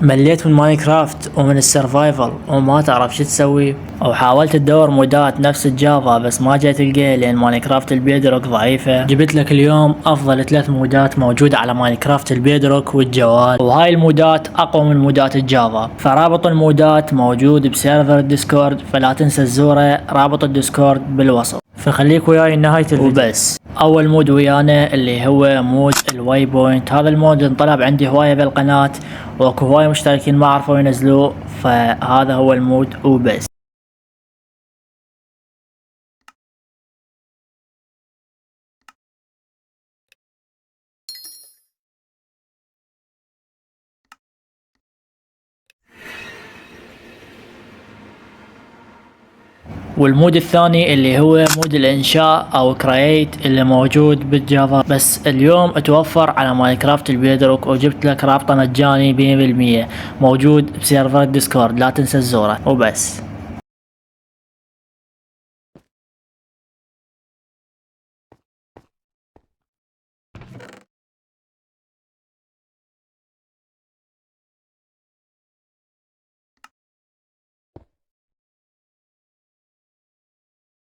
مليت من ماينكرافت ومن السرفايفل وما تعرف شو تسوي، او حاولت تدور مودات نفس الجافا بس ما جاي تلقى لان ماينكرافت البيدروك ضعيفة. جبت لك اليوم افضل 3 مودات موجودة على ماينكرافت البيدروك والجوال، وهاي المودات اقوى من مودات الجافا. فرابط المودات موجود بسيرفر الديسكورد، فلا تنسى تزوره، رابط الديسكورد بالوصف. فخليك وياي لنهاية الفيديو وبس. اول مود ويانا اللي هو مود الواي بوينت. هذا المود انطلب عندي هواية بالقناة، واكو هواية مشتركين ما عرفوا ينزلوه، فهذا هو المود وبس. والمود الثاني اللي هو مود الانشاء او كرييت اللي موجود بالجافا، بس اليوم اتوفر على ماينكرافت البيدروك، وجبت لك رابطه مجاني 100% موجود بسيرفر الديسكورد، لا تنسى تزوره وبس.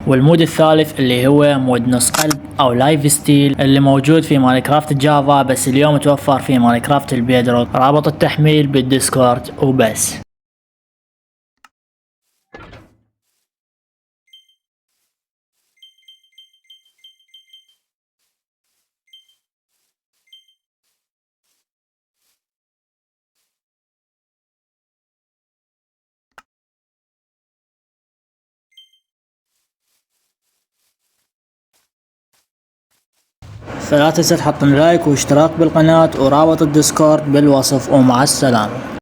والمود الثالث اللي هو مود نص قلب او لايف ستيل اللي موجود في ماينكرافت الجافا، بس اليوم متوفر في ماينكرافت البيدروك، رابط التحميل بالديسكورد وبس. فلا تنسى تحط لايك واشتراك بالقناة ورابط الديسكورد بالوصف، ومع السلامة.